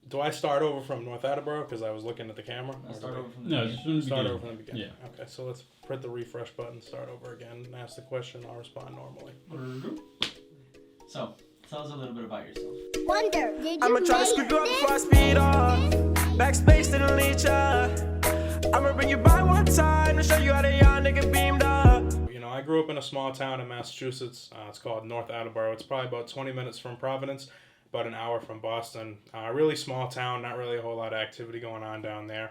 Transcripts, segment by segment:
Do I start over from North Attleboro because I was looking at the camera? Start over from the No, beginning. just from the Start beginning. over from the beginning. Yeah. Okay, so let's press the refresh button, start over again, and ask the question. I'll respond normally. So, tell us a little bit about yourself. Wonder, did you I'ma try to make scoop you up this? before I speed off. Backspace to the leecher. I'ma bring you by one time to show you how the young nigga beamed up. You know, I grew up in a small town in Massachusetts. It's called North Attleboro. It's probably about 20 minutes from Providence, about an hour from Boston. Really small town, not really a whole lot of activity going on down there.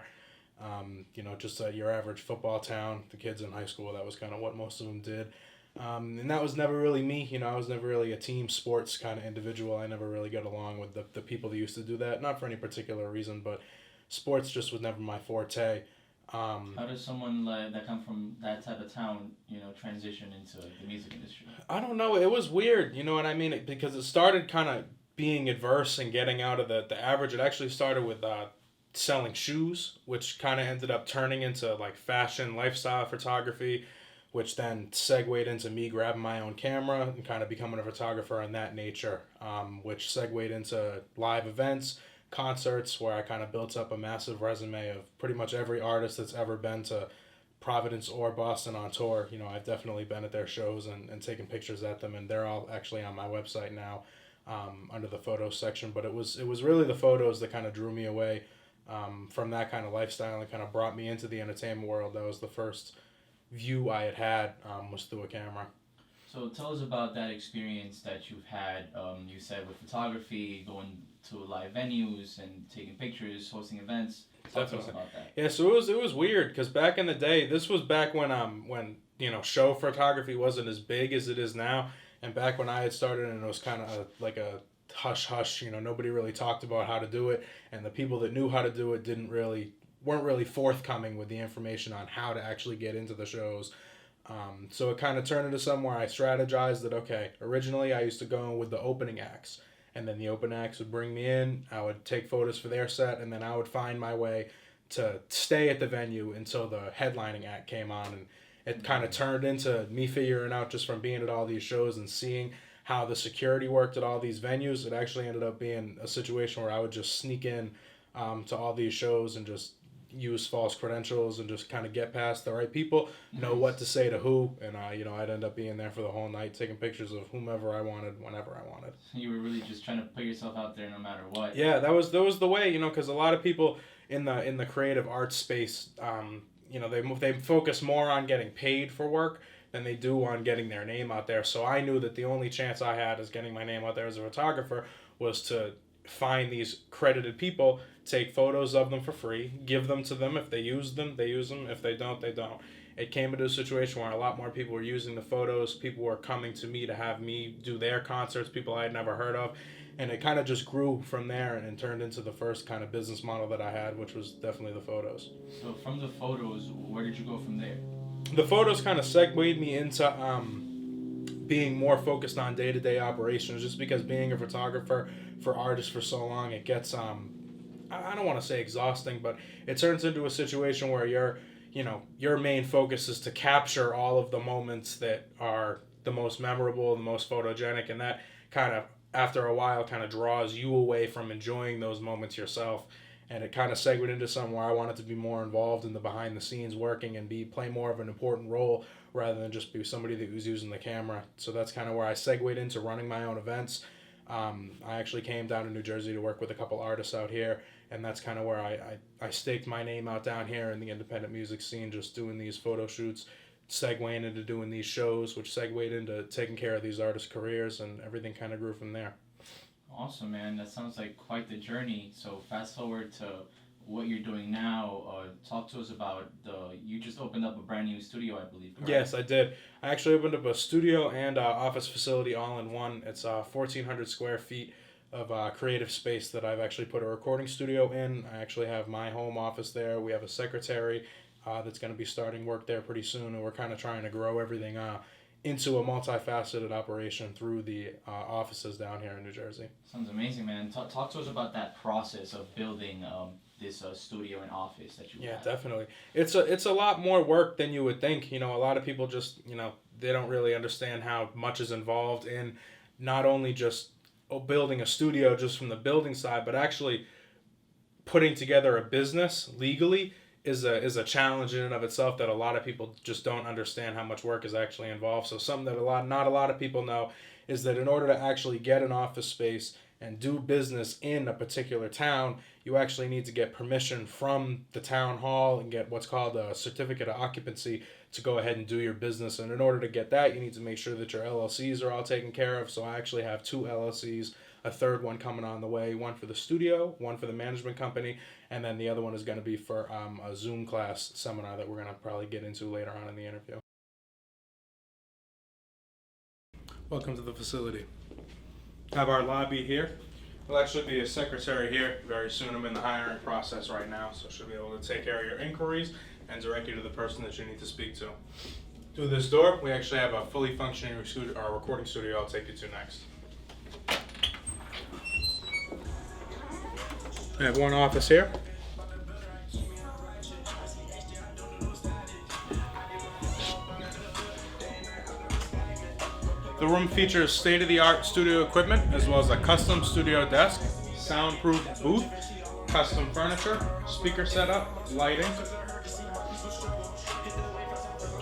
You know, just your average football town. The kids in high school, that was kind of what most of them did. And that was never really me. You know, I was never really a team sports kind of individual. I never really got along with the people that used to do that. Not for any particular reason, but sports just was never my forte. How does someone that come from that type of town, transition into the music industry? I don't know. It was weird. You know what I mean? Because it started kind of being adverse and getting out of the average. It actually started with selling shoes, which kind of ended up turning into like fashion, lifestyle photography, which then segued into me grabbing my own camera and kind of becoming a photographer in that nature, which segued into live events, concerts, where I kind of built up a massive resume of pretty much every artist that's ever been to Providence or Boston on tour. You know, I've definitely been at their shows and taken pictures at them, and they're all actually on my website now under the photos section. But it was really the photos that kind of drew me away from that kind of lifestyle and kind of brought me into the entertainment world. That was the first view I had was through a camera. So tell us about that experience that you've had, you said with photography, going to live venues and taking pictures, hosting events. Talk to us about that. Yeah, so it was weird because back in the day, this was back when show photography wasn't as big as it is now, and back when I had started, and it was kind of like a hush, nobody really talked about how to do it, and the people that knew how to do it weren't really forthcoming with the information on how to actually get into the shows. So it kind of turned into somewhere I strategized that, okay, originally I used to go with the opening acts, and then the open acts would bring me in, I would take photos for their set, and then I would find my way to stay at the venue until the headlining act came on. And it kind of turned into me figuring out, just from being at all these shows and seeing how the security worked at all these venues, it actually ended up being a situation where I would just sneak in to all these shows and just use false credentials and just kind of get past the right people, know what to say to who, and I'd end up being there for the whole night, taking pictures of whomever I wanted, whenever I wanted. You were really just trying to put yourself out there no matter what. Yeah, that was the way, because a lot of people in the creative arts space, they focus more on getting paid for work than they do on getting their name out there. So I knew that the only chance I had as getting my name out there as a photographer was to find these credited people, take photos of them for free, give them to them. If they use them, they use them. If they don't, they don't. It came into a situation where a lot more people were using the photos. People were coming to me to have me do their concerts, people I had never heard of. And it kind of just grew from there and turned into the first kind of business model that I had, which was definitely the photos. So from the photos, where did you go from there? The photos kind of segued me into being more focused on day-to-day operations, just because being a photographer for artists for so long, it gets I don't want to say exhausting, but it turns into a situation where your main focus is to capture all of the moments that are the most memorable, the most photogenic, and that kind of, after a while, kind of draws you away from enjoying those moments yourself. And it kind of segued into something where I wanted to be more involved in the behind the scenes working and play more of an important role rather than just be somebody that was using the camera. So that's kind of where I segued into running my own events. I actually came down to New Jersey to work with a couple artists out here, and that's kind of where I staked my name out down here in the independent music scene, just doing these photo shoots, segueing into doing these shows, which segued into taking care of these artists' careers, and everything kind of grew from there. Awesome, man. That sounds like quite the journey. So fast forward to what you're doing now. Talk to us about you just opened up a brand new studio, I believe, correct? Yes, I did. I actually opened up a studio and office facility all in one. It's 1,400 square feet of creative space that I've actually put a recording studio in. I actually have my home office there. We have a secretary that's going to be starting work there pretty soon, and we're kind of trying to grow everything into a multifaceted operation through the offices down here in New Jersey. Sounds amazing, man. Talk to us about that process of building this studio and office that you have. Definitely. It's a lot more work than you would think. A lot of people just, they don't really understand how much is involved in not only just building a studio just from the building side, but actually putting together a business legally is a challenge in and of itself that a lot of people just don't understand how much work is actually involved. So something that not a lot of people know is that in order to actually get an office space and do business in a particular town, you actually need to get permission from the town hall and get what's called a certificate of occupancy to go ahead and do your business. And in order to get that, you need to make sure that your LLCs are all taken care of. So I actually have 2 LLCs, a third one coming on the way, one for the studio, one for the management company, and then the other one is going to be for a Zoom class seminar that we're going to probably get into later on in the interview. Welcome to the facility. Have our lobby here. There'll actually be a secretary here very soon. I'm in the hiring process right now, so she'll be able to take care of your inquiries and direct you to the person that you need to speak to. Through this door, we actually have a fully functioning recording studio I'll take you to next. I have one office here. The room features state-of-the-art studio equipment as well as a custom studio desk, soundproof booth, custom furniture, speaker setup, lighting.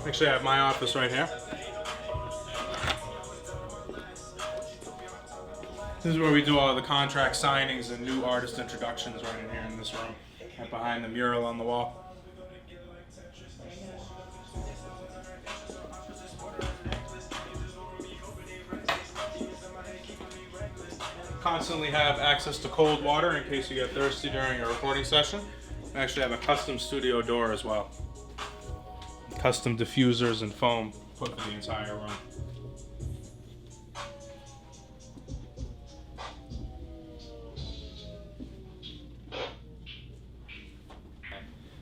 Actually, I have my office right here. This is where we do all the contract signings and new artist introductions right in here in this room, right behind the mural on the wall. Constantly have access to cold water in case you get thirsty during a recording session. We actually have a custom studio door as well. Custom diffusers and foam put for the entire room.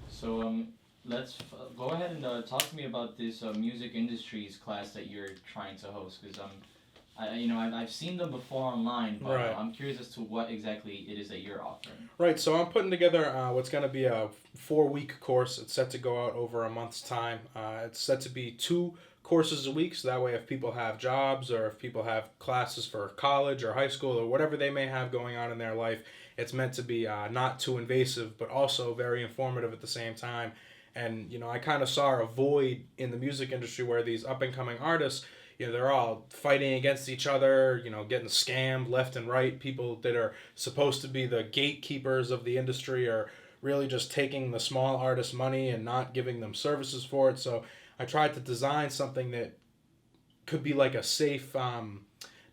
So let's go ahead and talk to me about this music industries class that you're trying to host, because I've seen them before online, but right. I'm curious as to what exactly it is that you're offering. Right, so I'm putting together what's going to be a 4-week course. It's set to go out over a month's time. It's set to be 2 courses a week, so that way if people have jobs or if people have classes for college or high school or whatever they may have going on in their life, it's meant to be not too invasive, but also very informative at the same time. And, I kind of saw a void in the music industry where these up-and-coming artists, they're all fighting against each other, getting scammed left and right. People that are supposed to be the gatekeepers of the industry are really just taking the small artists' money and not giving them services for it. So I tried to design something that could be like a safe, not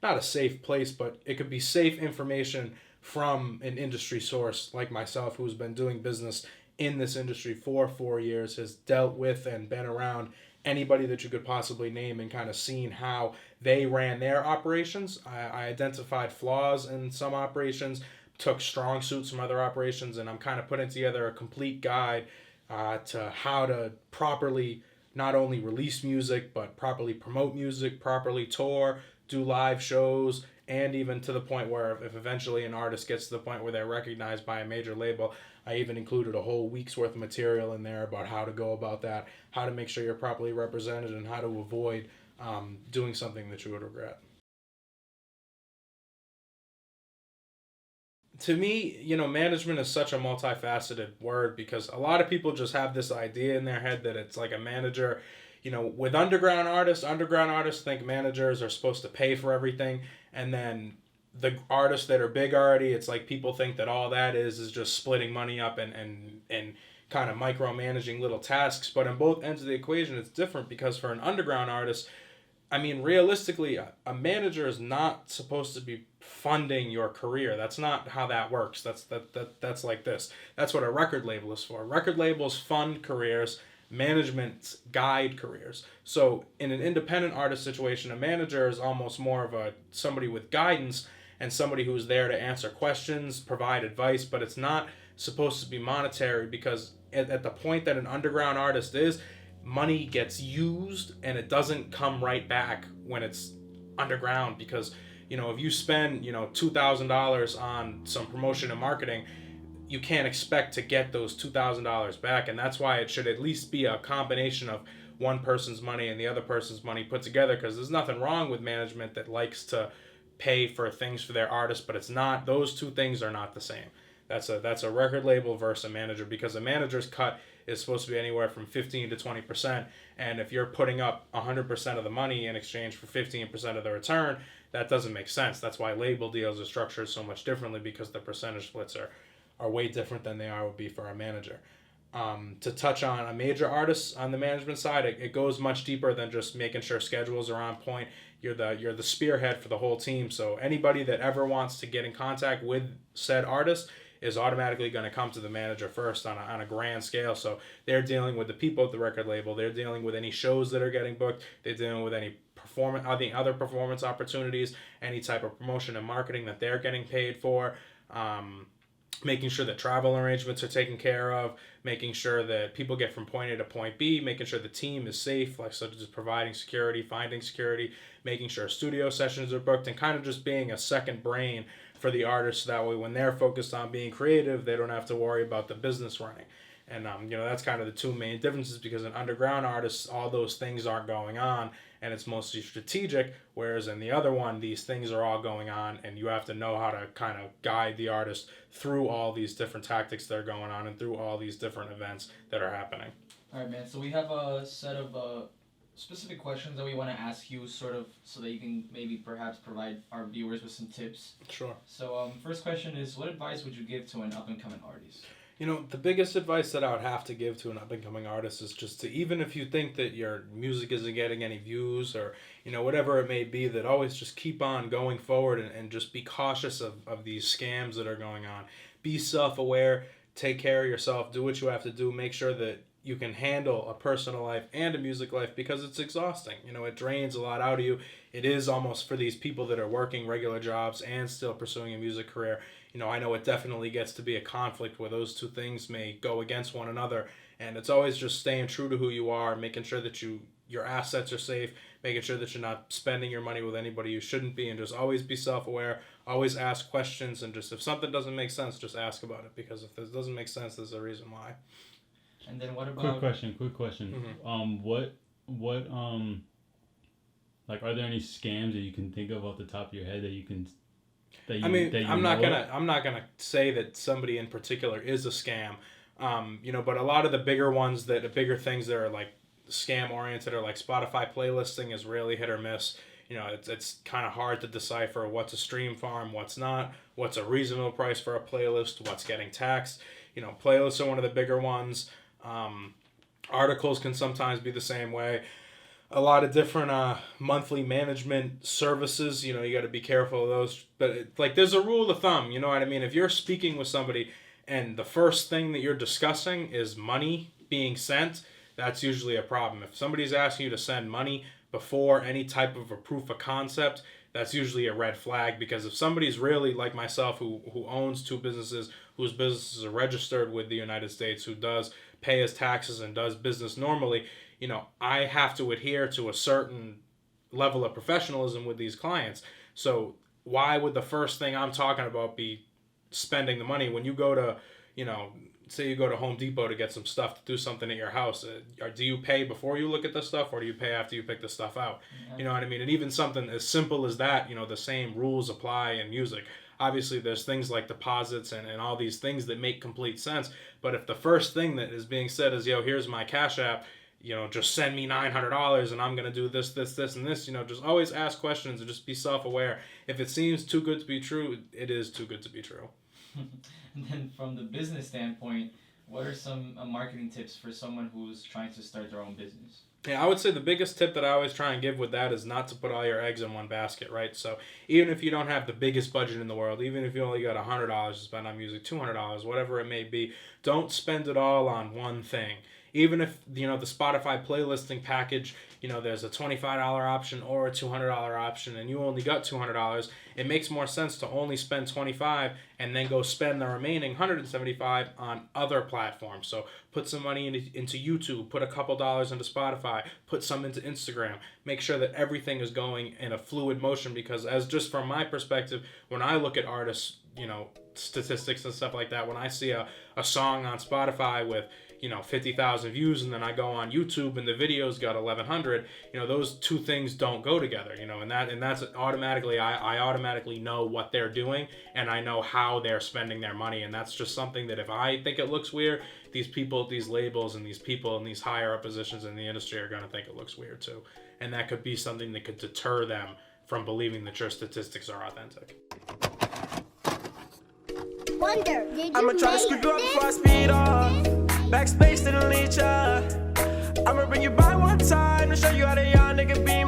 a safe place, but it could be safe information from an industry source like myself, who's been doing business in this industry for 4 years, has dealt with and been around anybody that you could possibly name and kind of seen how they ran their operations. I identified flaws in some operations, took strong suits from other operations, and I'm kind of putting together a complete guide to how to properly not only release music, but properly promote music, properly tour, do live shows, and even to the point where if eventually an artist gets to the point where they're recognized by a major label, I even included a whole week's worth of material in there about how to go about that, how to make sure you're properly represented, and how to avoid doing something that you would regret. To me, management is such a multifaceted word because a lot of people just have this idea in their head that it's like a manager. With underground artists think managers are supposed to pay for everything, and then the artists that are big already, it's like people think that all that is just splitting money up and kind of micromanaging little tasks. But on both ends of the equation, it's different because for an underground artist, realistically, a manager is not supposed to be funding your career. That's not how that works. That's like this. That's what a record label is for. Record labels fund careers. Managements guide careers. So in an independent artist situation, a manager is almost more of somebody with guidance and somebody who's there to answer questions, provide advice, but it's not supposed to be monetary because at the point that an underground artist is, money gets used and it doesn't come right back when it's underground because, if you spend, $2,000 on some promotion and marketing, you can't expect to get those $2,000 back, and that's why it should at least be a combination of one person's money and the other person's money put together, because there's nothing wrong with management that likes to pay for things for their artists, but it's not, those two things are not the same. That's a record label versus a manager, because a manager's cut is supposed to be anywhere from 15 to 20%. And if you're putting up 100% of the money in exchange for 15% of the return, that doesn't make sense. That's why label deals are structured so much differently, because the percentage splits are way different than they would be for a manager. To touch on a major artist on the management side, it goes much deeper than just making sure schedules are on point. You're the spearhead for the whole team. So anybody that ever wants to get in contact with said artist is automatically going to come to the manager first on a grand scale. So they're dealing with the people at the record label. They're dealing with any shows that are getting booked. They're dealing with any other performance opportunities, any type of promotion and marketing that they're getting paid for. Making sure that travel arrangements are taken care of, making sure that people get from point A to point B, making sure the team is safe, like such as providing security, finding security, making sure studio sessions are booked, and kind of just being a second brain for the artists. That way, when they're focused on being creative, they don't have to worry about the business running. And that's kind of the two main differences, because in underground artists, all those things aren't going on, and it's mostly strategic, whereas in the other one, these things are all going on, and you have to know how to kind of guide the artist through all these different tactics that are going on and through all these different events that are happening. All right, man. So we have a set of specific questions that we want to ask you, sort of, so that you can maybe perhaps provide our viewers with some tips. Sure. So first question is, what advice would you give to an up-and-coming artist? The biggest advice that I would have to give to an up-and-coming artist is just to, even if you think that your music isn't getting any views or, whatever it may be, that always just keep on going forward and just be cautious of these scams that are going on. Be self-aware, take care of yourself, do what you have to do, make sure that you can handle a personal life and a music life, because it's exhausting. It drains a lot out of you. It is almost, for these people that are working regular jobs and still pursuing a music career, I know it definitely gets to be a conflict where those two things may go against one another. And it's always just staying true to who you are, making sure that your assets are safe, making sure that you're not spending your money with anybody you shouldn't be, and just always be self-aware, always ask questions, and just if something doesn't make sense, just ask about it, because if it doesn't make sense, there's a reason why. And then what about... Quick question. Mm-hmm. What like, are there any scams that you can think of off the top of your head that you can... I'm not gonna say that somebody in particular is a scam, but a lot of the bigger things that are like scam oriented, or like Spotify playlisting, is really hit or miss. It's kind of hard to decipher what's a stream farm, what's not, what's a reasonable price for a playlist, what's getting taxed. Playlists are one of the bigger ones. Articles can sometimes be the same way. A lot of different monthly management services, you got to be careful of those. But there's a rule of thumb, if you're speaking with somebody and the first thing that you're discussing is money being sent, that's usually a problem. If somebody's asking you to send money before any type of a proof of concept, that's usually a red flag, because if somebody's really like myself, who owns two businesses, whose businesses are registered with the United States, who does pay his taxes and does business normally, I have to adhere to a certain level of professionalism with these clients. So why would the first thing I'm talking about be spending the money? When you go to, say you go to Home Depot to get some stuff to do something at your house, do you pay before you look at the stuff, or do you pay after you pick the stuff out? Yeah. You know what I mean? And even something as simple as that, the same rules apply in music. Obviously, there's things like deposits and all these things that make complete sense. But if the first thing that is being said is, here's my Cash App, just send me $900 and I'm going to do this, and this, just always ask questions and just be self-aware. If it seems too good to be true, it is too good to be true. And then from the business standpoint, what are some marketing tips for someone who's trying to start their own business? Yeah, I would say the biggest tip that I always try and give with that is not to put all your eggs in one basket, right? So even if you don't have the biggest budget in the world, even if you only got $100 to spend on music, $200, whatever it may be, don't spend it all on one thing. Even if, the Spotify playlisting package, there's a $25 option or a $200 option, and you only got $200, it makes more sense to only spend $25 and then go spend the remaining $175 on other platforms. So put some money into YouTube, put a couple dollars into Spotify, put some into Instagram. Make sure that everything is going in a fluid motion, because as just from my perspective, when I look at artists, statistics and stuff like that, when I see a song on Spotify with, 50,000 views, and then I go on YouTube and the video's got 1,100. Those two things don't go together. And that's automatically, I automatically know what they're doing, and I know how they're spending their money, and that's just something that if I think it looks weird, these people, these labels, and these people in these higher up positions in the industry are going to think it looks weird too, and that could be something that could deter them from believing that your statistics are authentic. Wonder, I'ma try to scoop you up before I speed off. Backspace to delete ya. I'ma bring you by one time to show you how the young nigga be